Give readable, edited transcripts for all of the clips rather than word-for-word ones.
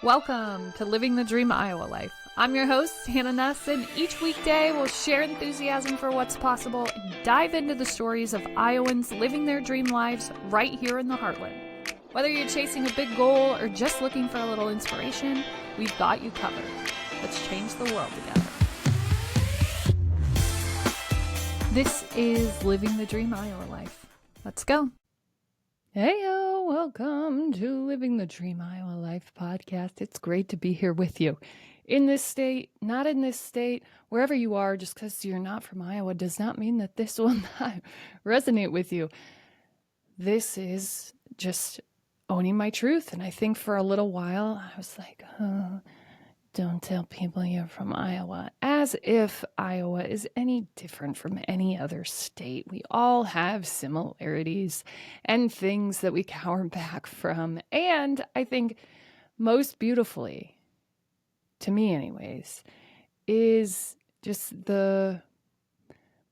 Welcome to Living the Dream Iowa Life. I'm your host, Hannah Nuss, and each weekday we'll share enthusiasm for what's possible and dive into the stories of Iowans living their dream lives right here in the heartland. Whether you're chasing a big goal or just looking for a little inspiration, we've got you covered. Let's change the world together. This is Living the Dream Iowa Life. Let's go. Heyo, welcome to Living the Dream Iowa Life podcast. It's great to be here with you. In this state, not in this state, wherever you are, just because you're not from Iowa does not mean that this will not resonate with you. This is just owning my truth. And I think for a little while, I was like, don't tell people you're from Iowa, as if Iowa is any different from any other state. We all have similarities and things that we cower back from. And I think most beautifully, to me anyways, is just the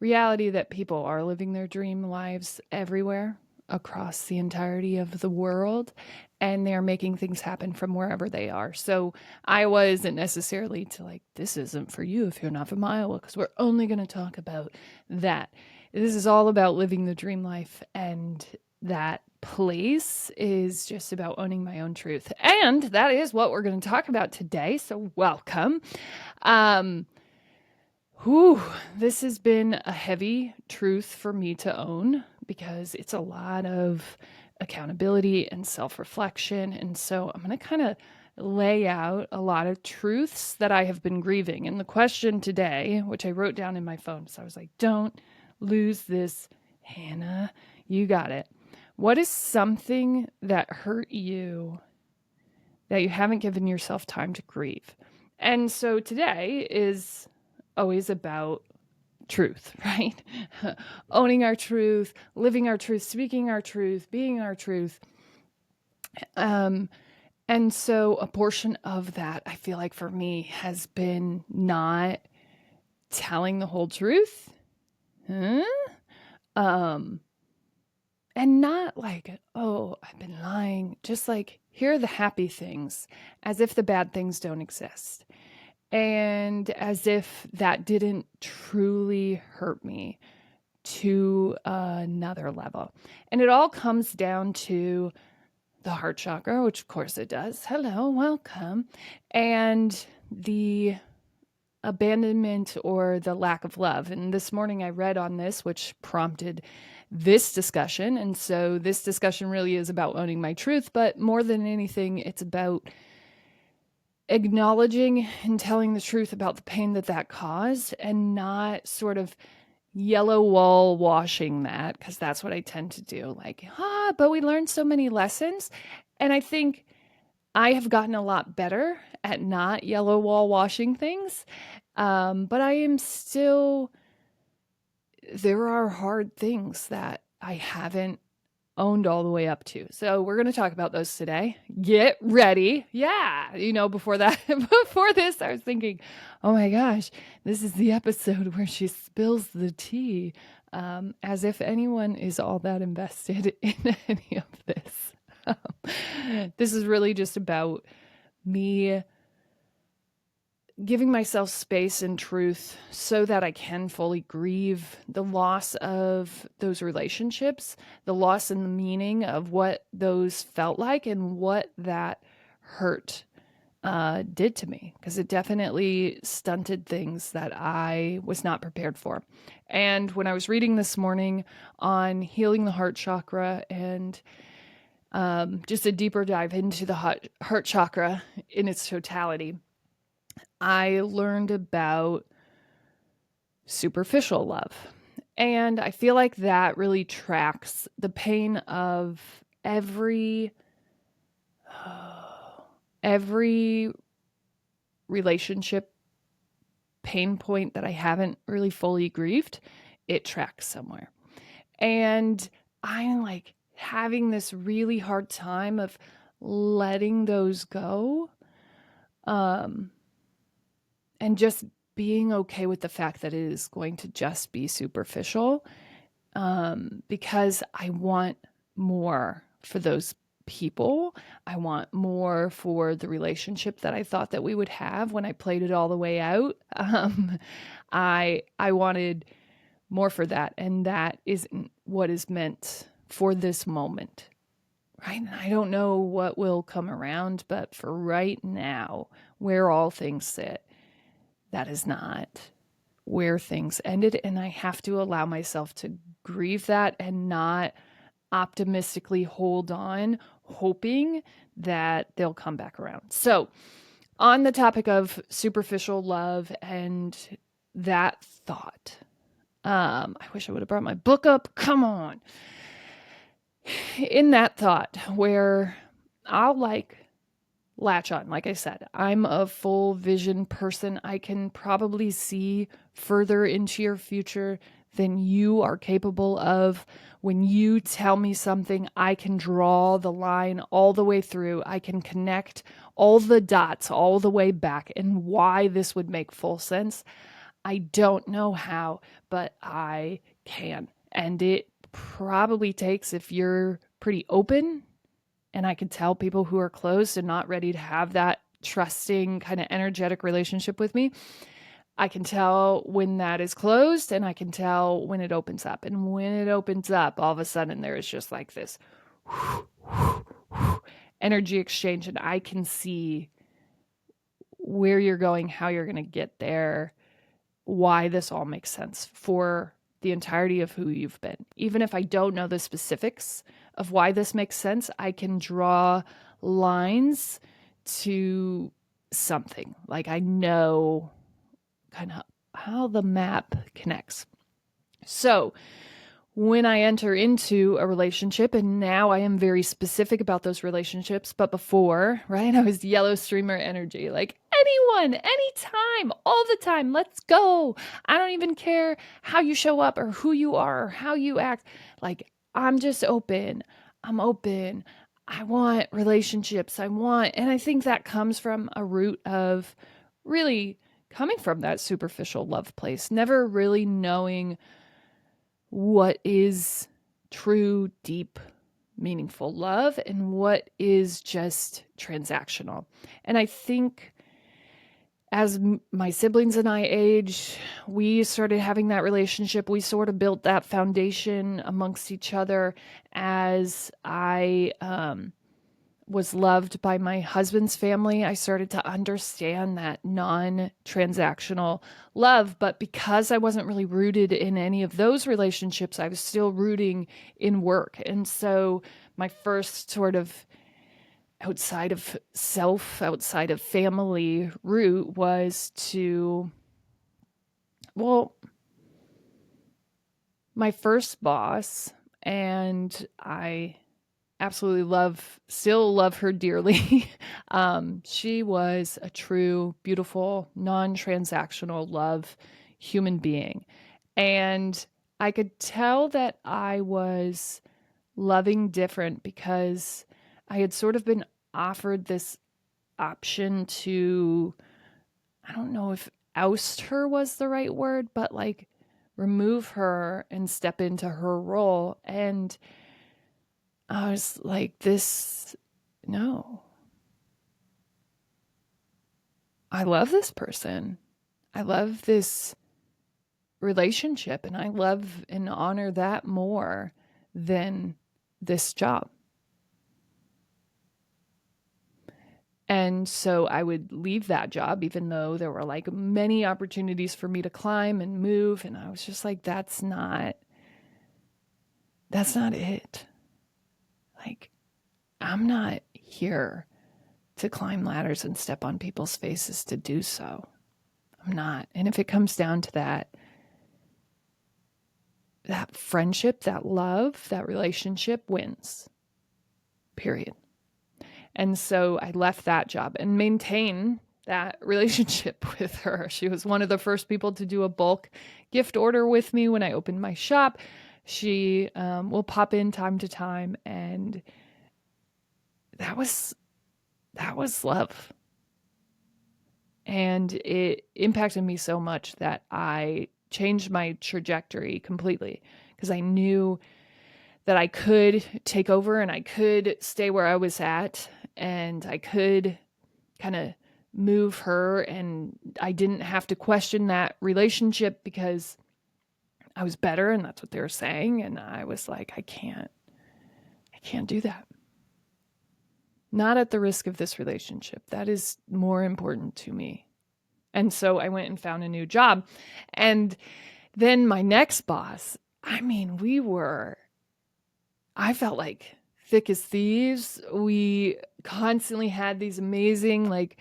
reality that people are living their dream lives everywhere across the entirety of the world, and they're making things happen from wherever they are. So Iowa isn't necessarily to like, this isn't for you if you're not from Iowa, because we're only going to talk about that. This is all about living the dream life, and that place is just about owning my own truth. And that is what we're going to talk about today. So welcome. This has been a heavy truth for me to own because it's a lot of accountability and self-reflection. And so I'm going to kind of lay out a lot of truths that I have been grieving. And the question today, which I wrote down in my phone, so I was like, don't lose this, Hannah, you got it. What is something that hurt you that you haven't given yourself time to grieve? And so today is always about truth, right? Owning our truth, living our truth, speaking our truth, being our truth. And so a portion of that, I feel like for me, has been not telling the whole truth. And not like, oh, I've been lying. Just like, here are the happy things, as if the bad things don't exist. And as if that didn't truly hurt me to another level. And it all comes down to the heart chakra, which of course it does. Hello, welcome. And the abandonment or the lack of love. And this morning I read on this, which prompted this discussion. And so this discussion really is about owning my truth, but more than anything, it's about acknowledging and telling the truth about the pain that caused, and not sort of yellow wall washing that, because that's what I tend to do. Like, but we learned so many lessons. And I think I have gotten a lot better at not yellow wall washing things. But I am still, there are hard things that I haven't owned all the way up to. So we're going to talk about those today. Get ready. Yeah. Before this, I was thinking, oh my gosh, this is the episode where she spills the tea, as if anyone is all that invested in any of this. This is really just about me giving myself space and truth so that I can fully grieve the loss of those relationships, the loss in the meaning of what those felt like and what that hurt did to me, because it definitely stunted things that I was not prepared for. And when I was reading this morning on healing the heart chakra and just a deeper dive into the heart chakra in its totality, I learned about superficial love. And I feel like that really tracks the pain of every relationship pain point that I haven't really fully grieved. It tracks somewhere. And I'm like having this really hard time of letting those go. And just being okay with the fact that it is going to just be superficial, because I want more for those people. I want more for the relationship that I thought that we would have when I played it all the way out. I wanted more for that, and that isn't what is meant for this moment. Right? And I don't know what will come around, but for right now, where all things sit, that is not where things ended. And I have to allow myself to grieve that and not optimistically hold on, hoping that they'll come back around. So, on the topic of superficial love and that thought, I wish I would have brought my book up. Come on. In that thought, where I'll latch on, like I said, I'm a full vision person. I can probably see further into your future than you are capable of. When you tell me something, I can draw the line all the way through. I can connect all the dots all the way back and why this would make full sense. I don't know how, but I can. And it probably takes, if you're pretty open, and I can tell people who are closed and not ready to have that trusting kind of energetic relationship with me, I can tell when that is closed and I can tell when it opens up. And when it opens up, all of a sudden there is just like this energy exchange, and I can see where you're going, how you're going to get there, why this all makes sense for the entirety of who you've been. Even if I don't know the specifics of why this makes sense, I can draw lines to something. Like I know kind of how the map connects. So when I enter into a relationship, and now I am very specific about those relationships, but before, right, I was yellow streamer energy, like anyone, anytime, all the time, let's go. I don't even care how you show up or who you are or how you act. Like, I'm just open. I'm open. I want relationships. And I think that comes from a root of really coming from that superficial love place, never really knowing what is true, deep, meaningful love and what is just transactional. And I think as my siblings and I aged, we started having that relationship. We sort of built that foundation amongst each other as I was loved by my husband's family. I started to understand that non-transactional love, but because I wasn't really rooted in any of those relationships, I was still rooting in work. And so my first sort of outside of self, outside of family root was to, well, my first boss, and I absolutely still love her dearly. She was a true, beautiful, non-transactional love human being. And I could tell that I was loving different because I had sort of been offered this option to, I don't know if oust her was the right word, but like remove her and step into her role. And I was like, no. I love this person. I love this relationship, and I love and honor that more than this job. And so I would leave that job, even though there were like many opportunities for me to climb and move. And I was just like, that's not it. Like, I'm not here to climb ladders and step on people's faces to do so. I'm not. And if it comes down to that friendship, that love, that relationship wins. Period. And so I left that job and maintain that relationship with her. She was one of the first people to do a bulk gift order with me when I opened my shop. She will pop in time to time, and that was love. And it impacted me so much that I changed my trajectory completely because I knew that I could take over and I could stay where I was at and I could kind of move her and I didn't have to question that relationship because I was better and that's what they were saying. And I was like, I can't do that. Not at the risk of this relationship. That is more important to me. And so I went and found a new job. And then my next boss, I mean, I felt like thick as thieves. We constantly had these amazing, like,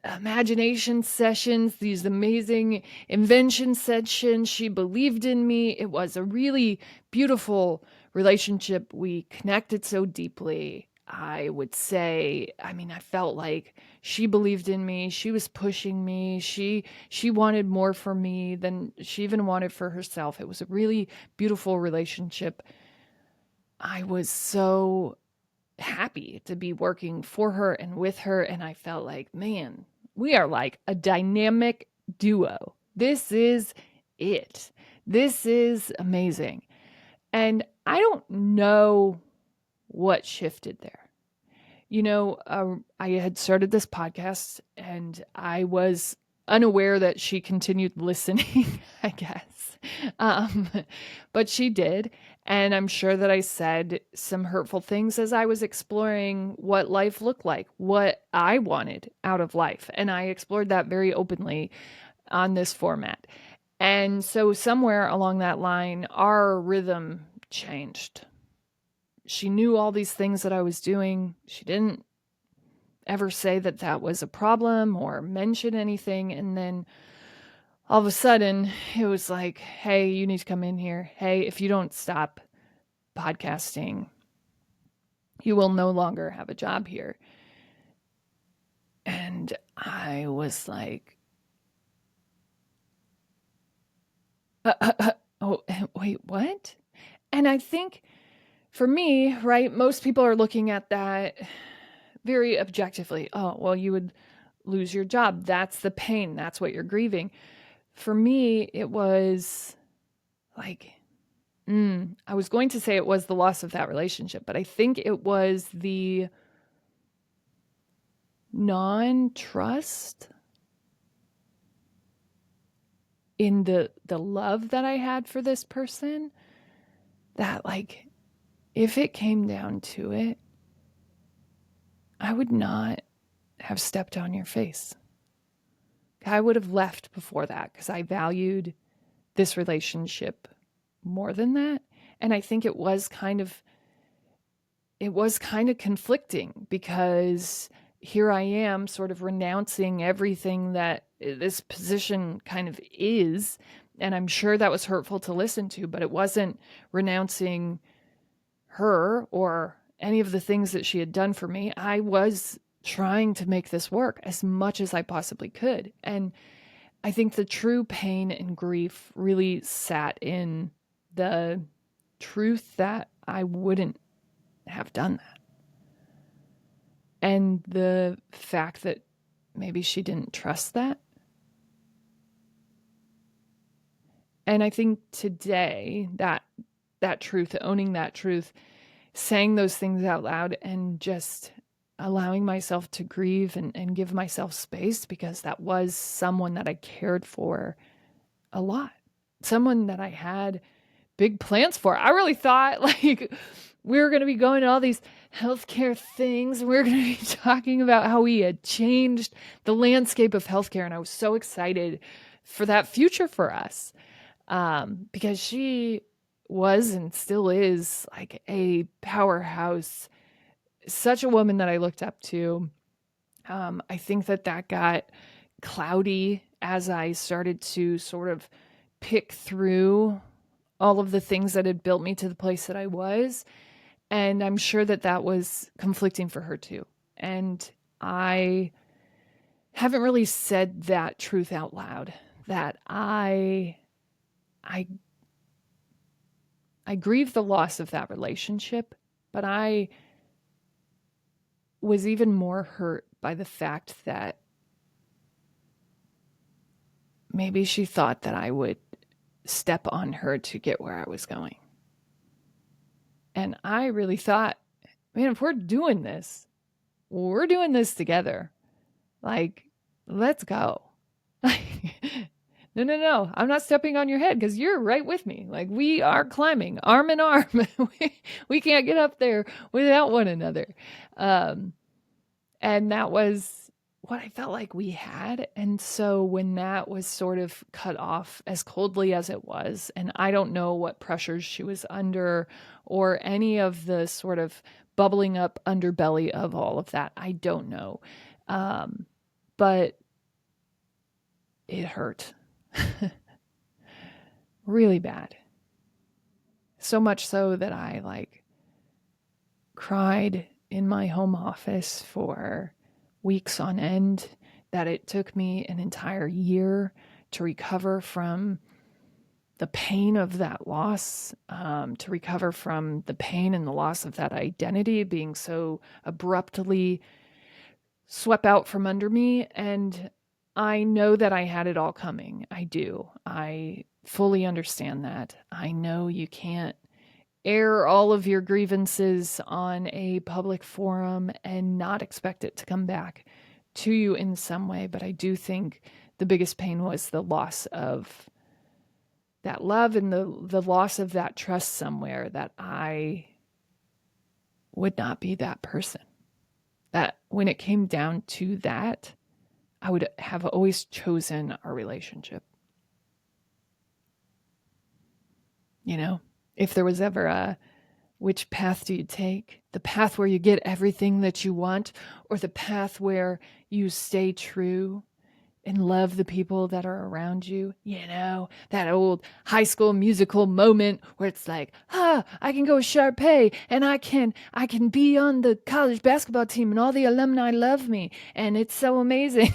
imagination sessions, these amazing invention sessions. She believed in me. It was a really beautiful relationship. We connected so deeply. I would say, I mean, I felt like she believed in me. She was pushing me. She wanted more for me than she even wanted for herself. It was a really beautiful relationship. I was so happy to be working for her and with her. And I felt like, man, we are like a dynamic duo. This is it. This is amazing. And I don't know what shifted there. I had started this podcast and I was unaware that she continued listening, I guess. Um, but she did. And I'm sure that I said some hurtful things as I was exploring what life looked like, what I wanted out of life. And I explored that very openly on this format. And so somewhere along that line, our rhythm changed. She knew all these things that I was doing. She didn't ever say that that was a problem or mention anything. And then all of a sudden, it was like, hey, you need to come in here. Hey, if you don't stop podcasting, you will no longer have a job here. And I was like, oh, wait, what? And I think for me, right, most people are looking at that very objectively. Oh, well, you would lose your job. That's the pain. That's what you're grieving. For me, it was like, I was going to say it was the loss of that relationship, but I think it was the non-trust in the love that I had for this person, that like, if it came down to it, I would not have stepped on your face. I would have left before that because I valued this relationship more than that. And I think it was kind of conflicting because here I am sort of renouncing everything that this position kind of is. And I'm sure that was hurtful to listen to, but it wasn't renouncing her or any of the things that she had done for me. I was trying to make this work as much as I possibly could. And I think the true pain and grief really sat in the truth that I wouldn't have done that. And the fact that maybe she didn't trust that. And I think today that truth, owning that truth, saying those things out loud and just allowing myself to grieve and give myself space, because that was someone that I cared for a lot. Someone that I had big plans for. I really thought like we were going to be going to all these healthcare things. We were going to be talking about how we had changed the landscape of healthcare. And I was so excited for that future for us, because she was and still is like a powerhouse, such a woman that I looked up to. I think that got cloudy as I started to sort of pick through all of the things that had built me to the place that I was. And I'm sure that was conflicting for her too. And I haven't really said that truth out loud, that I grieve the loss of that relationship, but I was even more hurt by the fact that maybe she thought that I would step on her to get where I was going. And I really thought, man, if we're doing this together. Like, let's go. No. I'm not stepping on your head because you're right with me. Like, we are climbing arm in arm. we can't get up there without one another. And that was what I felt like we had. And so when that was sort of cut off as coldly as it was, and I don't know what pressures she was under or any of the sort of bubbling up underbelly of all of that, I don't know. But it hurt really bad. So much so that I like cried in my home office for weeks on end, that it took me an entire year to recover from the pain of that loss, to recover from the pain and the loss of that identity being so abruptly swept out from under me. And I know that I had it all coming. I do. I fully understand that. I know you can't air all of your grievances on a public forum and not expect it to come back to you in some way. But I do think the biggest pain was the loss of that love and the loss of that trust somewhere, that I would not be that person. That when it came down to that, I would have always chosen our relationship. You know, if there was ever a, which path do you take? The path where you get everything that you want, or the path where you stay true and love the people that are around you? You know, that old high school musical moment where it's like, I can go with Sharpay and I can be on the college basketball team and all the alumni love me and it's so amazing.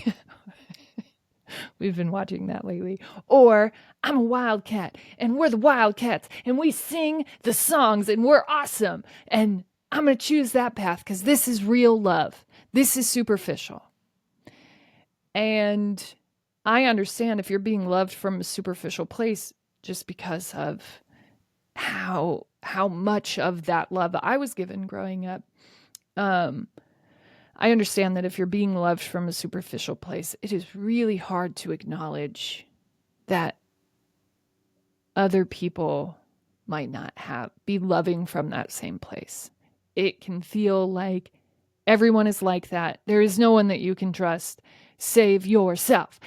We've been watching that lately. Or I'm a wildcat and we're the Wildcats and we sing the songs and we're awesome. And I'm going to choose that path because this is real love. This is superficial. And I understand if you're being loved from a superficial place just because of how much of that love I was given growing up. I understand that if you're being loved from a superficial place, it is really hard to acknowledge that other people might not be loving from that same place. It can feel like everyone is like that. There is no one that you can trust. Save yourself,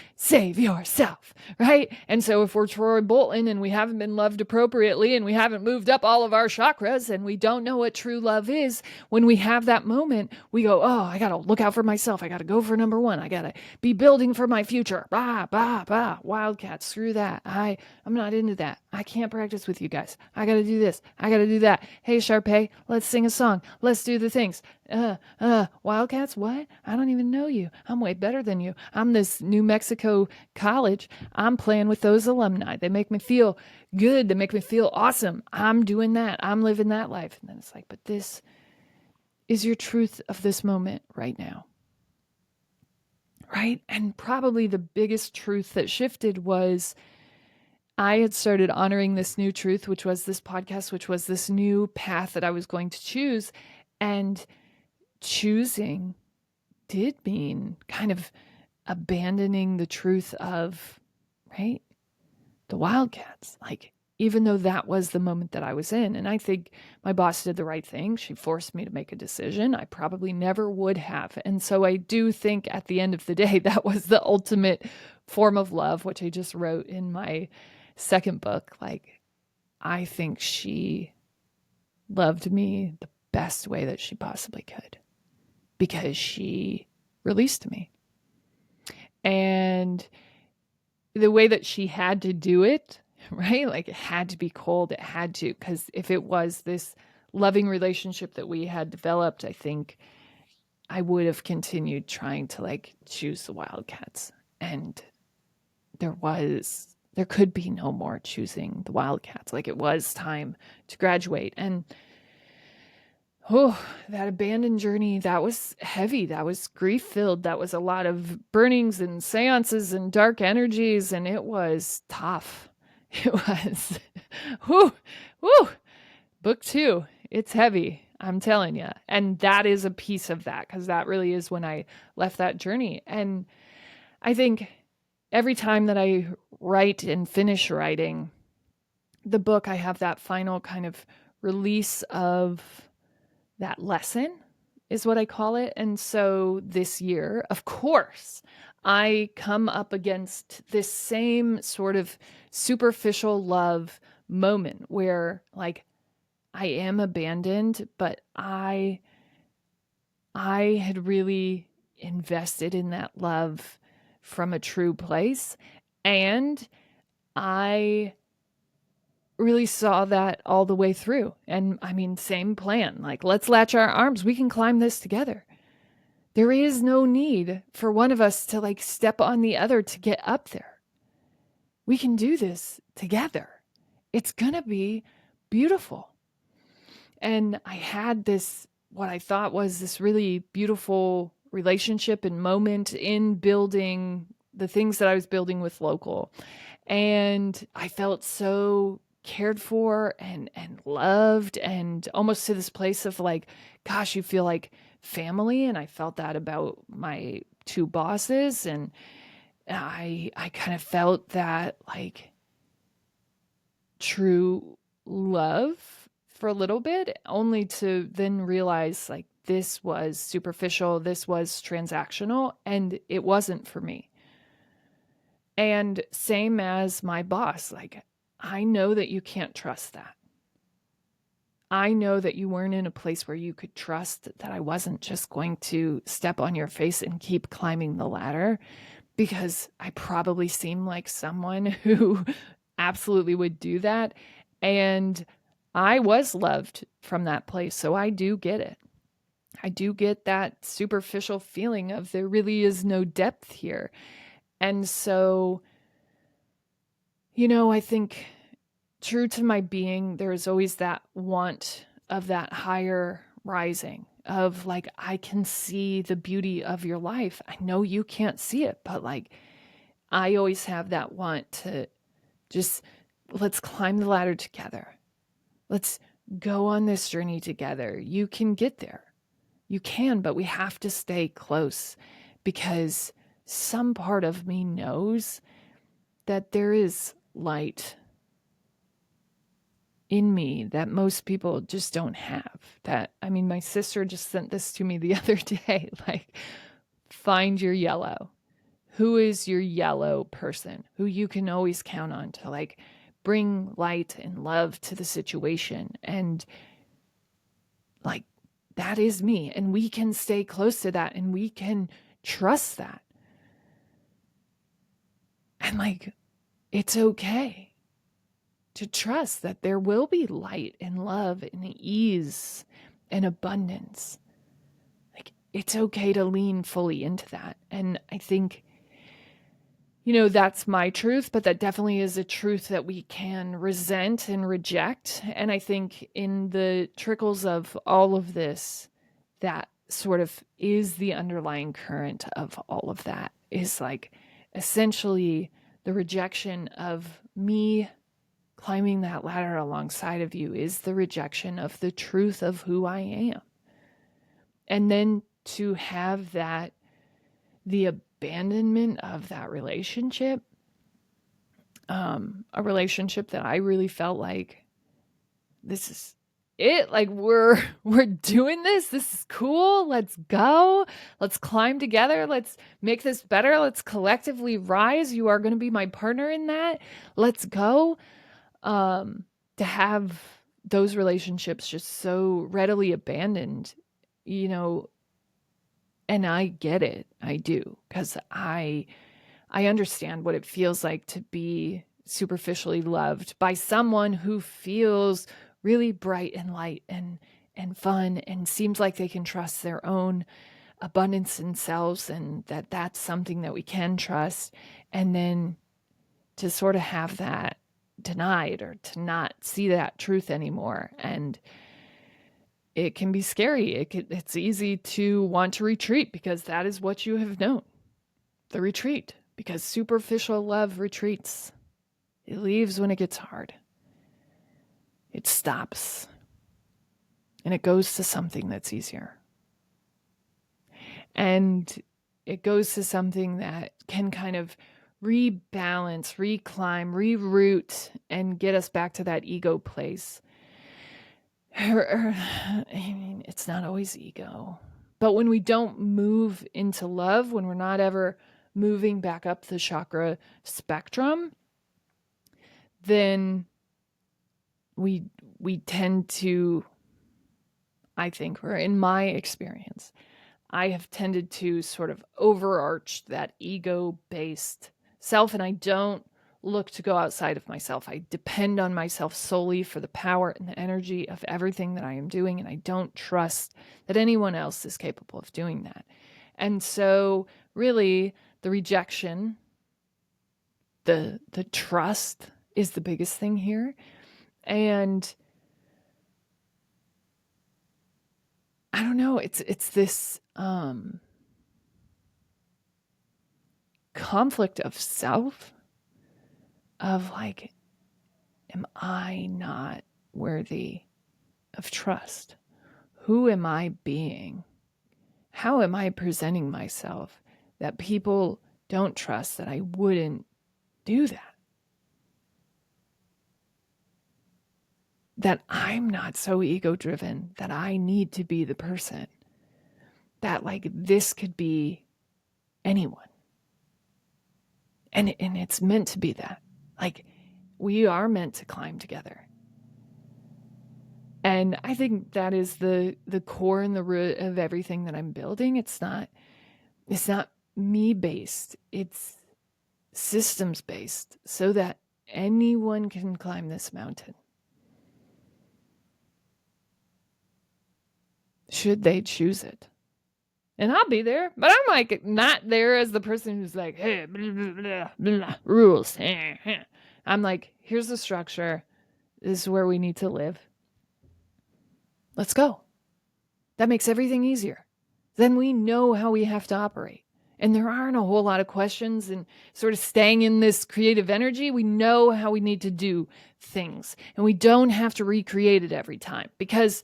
right? And so if we're Troy Bolton and we haven't been loved appropriately and we haven't moved up all of our chakras and we don't know what true love is, when we have that moment, we go, oh, I got to look out for myself. I got to go for number one. I got to be building for my future. Wildcats, screw that. I'm not into that. I can't practice with you guys. I got to do this. I got to do that. Hey, Sharpay, let's sing a song. Let's do the things. Wildcats, what? I don't even know you. I'm way better than you. I'm this New Mexico college. I'm playing with those alumni. They make me feel good. They make me feel awesome. I'm doing that. I'm living that life. And then it's like, but this is your truth of this moment right now. Right? And probably the biggest truth that shifted was I had started honoring this new truth, which was this podcast, which was this new path that I was going to choose. And choosing did mean kind of abandoning the truth of, right, the Wildcats. Like, even though that was the moment that I was in. And I think my boss did the right thing. She forced me to make a decision. I probably never would have. And so I do think at the end of the day, that was the ultimate form of love, which I just wrote in my second book. Like, I think she loved me the best way that she possibly could because she released me. And the way that she had to do it, right? Like, it had to be cold. It had to, because if it was this loving relationship that we had developed, I think I would have continued trying to like choose the Wildcats. And there could be no more choosing the Wildcats. Like, it was time to graduate. And that abandoned journey, that was heavy. That was grief-filled. That was a lot of burnings and seances and dark energies. And it was tough. It was, Book 2 It's heavy. I'm telling you. And that is a piece of that because that really is when I left that journey. And I think every time that I write and finish writing the book, I have that final kind of release of that lesson, is what I call it. And so this year, of course, I come up against this same sort of superficial love moment where, like, I am abandoned, but I had really invested in that love from a true place. And I really saw that all the way through. And I mean, same plan. Like, let's latch our arms. We can climb this together. There is no need for one of us to like step on the other to get up there. We can do this together. It's going to be beautiful. And I had this, what I thought was this really beautiful relationship and moment in building the things that I was building with local. And I felt so cared for and loved, and almost to this place of like, gosh, you feel like family. And I felt that about my two bosses. And I kind of felt that like true love for a little bit, only to then realize like this was superficial, this was transactional, and it wasn't for me. And same as my boss, like, I know that you can't trust that. I know that you weren't in a place where you could trust that I wasn't just going to step on your face and keep climbing the ladder, because I probably seem like someone who absolutely would do that. And I was loved from that place. So I do get it. I do get that superficial feeling of there really is no depth here. And so, I think true to my being, there's always that want of that higher rising, of like, I can see the beauty of your life. I know you can't see it, but like, I always have that want to just, let's climb the ladder together. Let's go on this journey together. You can get there. You can, but we have to stay close, because some part of me knows that there is light in me that most people just don't have. That, I mean, my sister just sent this to me the other day, like, find your yellow. Who is your yellow person who you can always count on to like bring light and love to the situation? And like, that is me. And we can stay close to that, and we can trust that. And like, it's okay to trust that there will be light and love and ease and abundance. Like, it's okay to lean fully into that. And I think, that's my truth, but that definitely is a truth that we can resent and reject. And I think in the trickles of all of this, that sort of is the underlying current of all of that, is like essentially the rejection of me climbing that ladder alongside of you is the rejection of the truth of who I am. And then to have that, the abandonment of that relationship, a relationship that I really felt like, this is it. Like, we're doing this. This is cool. Let's go. Let's climb together. Let's make this better. Let's collectively rise. You are going to be my partner in that. Let's go. To have those relationships just so readily abandoned, and I get it. I do, because I understand what it feels like to be superficially loved by someone who feels really bright and light and fun, and seems like they can trust their own abundance in selves, and that's something that we can trust. And then to sort of have that denied, or to not see that truth anymore. And it can be scary. It's easy to want to retreat, because that is what you have known, the retreat, because superficial love retreats. It leaves when it gets hard. It stops. and it goes to something that's easier. And it goes to something that can kind of rebalance, reclimb, reroute, and get us back to that ego place. I mean, it's not always ego. But when we don't move into love, when we're not ever moving back up the chakra spectrum, then we tend to, I think, or in my experience, I have tended to sort of overarch that ego-based self, and I don't look to go outside of myself. I depend on myself solely for the power and the energy of everything that I am doing, and I don't trust that anyone else is capable of doing that. And so really the rejection, the trust is the biggest thing here. And I don't know, it's this conflict of self, of like, am I not worthy of trust? Who am I being? How am I presenting myself that people don't trust that I wouldn't do that? That I'm not so ego driven that I need to be the person that, like, this could be anyone. And it's meant to be that. Like, we are meant to climb together. And I think that is the core and the root of everything that I'm building. It's not me based. It's systems based, so that anyone can climb this mountain, should they choose it. And I'll be there, but I'm like not there as the person who's like, hey, blah, blah, blah, blah, rules. I'm like, here's the structure. This is where we need to live. Let's go. That makes everything easier. Then we know how we have to operate. And there aren't a whole lot of questions, and sort of staying in this creative energy, we know how we need to do things. And we don't have to recreate it every time, because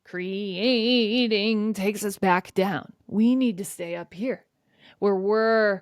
creating takes us back down. We need to stay up here where we're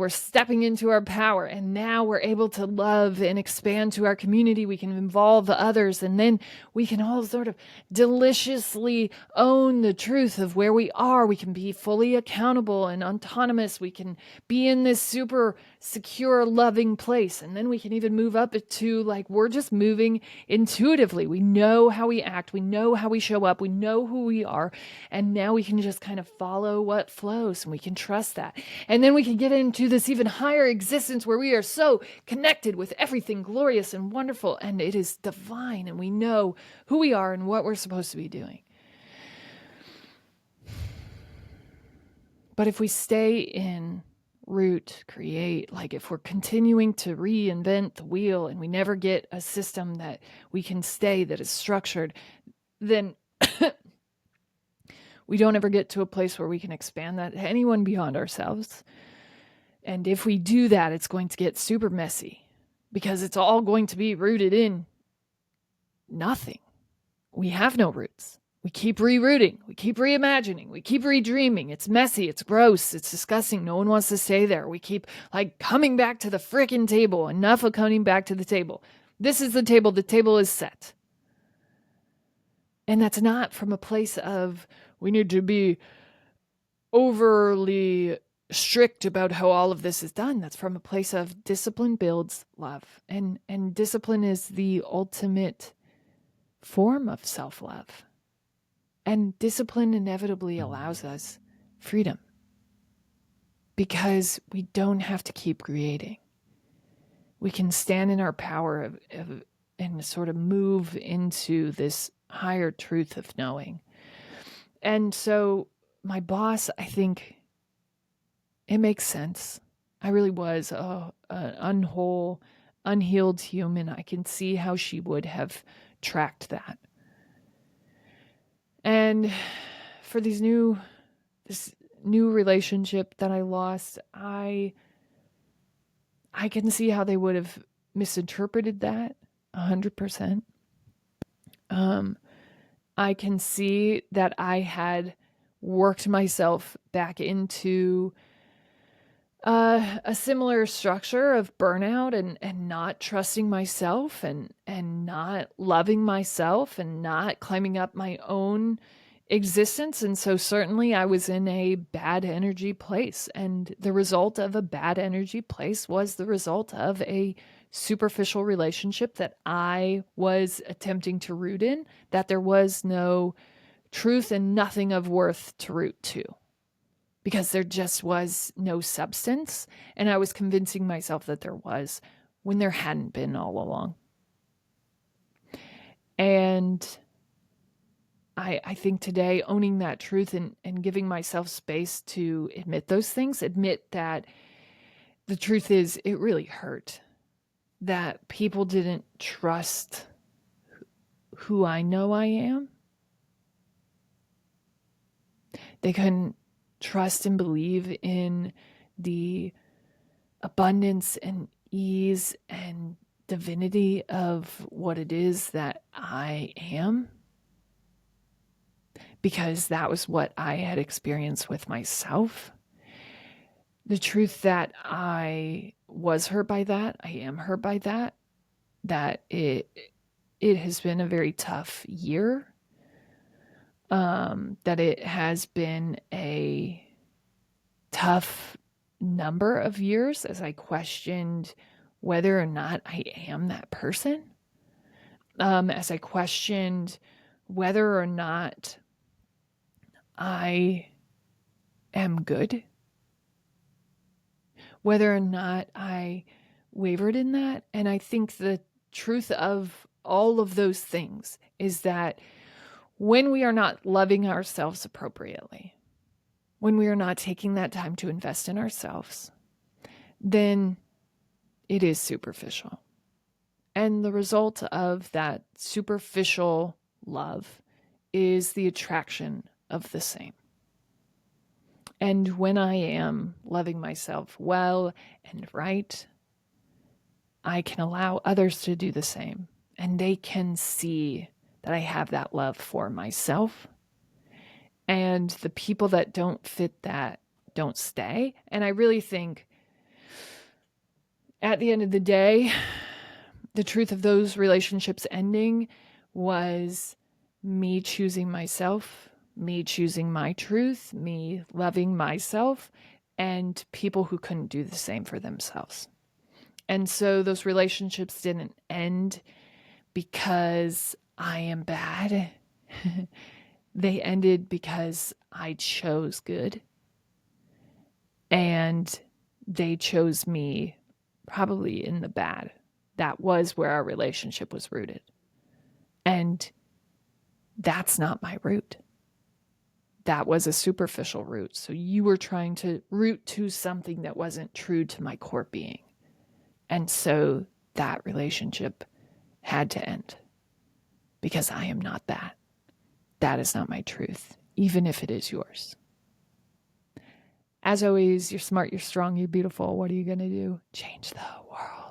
stepping into our power, and now we're able to love and expand to our community. We can involve others, and then we can all sort of deliciously own the truth of where we are. We can be fully accountable and autonomous. We can be in this super secure, loving place, and then we can even move up to, like, we're just moving intuitively. We know how we act. We know how we show up. We know who we are, and now we can just kind of follow what flows, and we can trust that. And then we can get into this even higher existence where we are so connected with everything glorious and wonderful, and it is divine, and we know who we are and what we're supposed to be doing. But if we stay in root, create, like if we're continuing to reinvent the wheel and we never get a system that we can stay, that is structured, then we don't ever get to a place where we can expand that to anyone beyond ourselves. And if we do that, it's going to get super messy, because it's all going to be rooted in nothing. We have no roots. We keep rerouting. We keep reimagining. We keep redreaming. It's messy. It's gross. It's disgusting. No one wants to stay there. We keep, like, coming back to the frickin' table. Enough of coming back to the table. This is the table. The table is set. And that's not from a place of, we need to be overly strict about how all of this is done. That's from a place of discipline builds love. And discipline is the ultimate form of self-love. And discipline inevitably allows us freedom, because we don't have to keep creating. We can stand in our power and sort of move into this higher truth of knowing. And so my boss, I think it makes sense. I really was an unhealed human. I can see how she would have tracked that. And for this new relationship that I lost, I can see how they would have misinterpreted that 100%. I can see that I had worked myself back into a similar structure of burnout and not trusting myself and not loving myself and not climbing up my own existence. And so certainly I was in a bad energy place. And the result of a bad energy place was the result of a superficial relationship that I was attempting to root in, that there was no truth and nothing of worth to root to, because there just was no substance. And I was convincing myself that there was when there hadn't been all along. And I think today, owning that truth and giving myself space to admit those things, admit that the truth is it really hurt, that people didn't trust who I know I am. They couldn't trust and believe in the abundance and ease and divinity of what it is that I am, because that was what I had experienced with myself. The truth that I was hurt by that, I am hurt by that, that it has been a very tough year, that it has been a tough number of years as I questioned whether or not I am that person, as I questioned whether or not I am good, whether or not I wavered in that. And I think the truth of all of those things is that when we are not loving ourselves appropriately, when we are not taking that time to invest in ourselves, then it is superficial. And the result of that superficial love is the attraction of the same. And when I am loving myself well and right, I can allow others to do the same. And they can see that I have that love for myself. And the people that don't fit that don't stay. And I really think at the end of the day, the truth of those relationships ending was me choosing myself, me choosing my truth, me loving myself, and people who couldn't do the same for themselves. And so those relationships didn't end because I am bad. They ended because I chose good. And they chose me probably in the bad. That was where our relationship was rooted. And that's not my root. That was a superficial root. So you were trying to root to something that wasn't true to my core being. And so that relationship had to end because I am not that. That is not my truth, even if it is yours. As always, you're smart, you're strong, you're beautiful. What are you going to do? Change the world.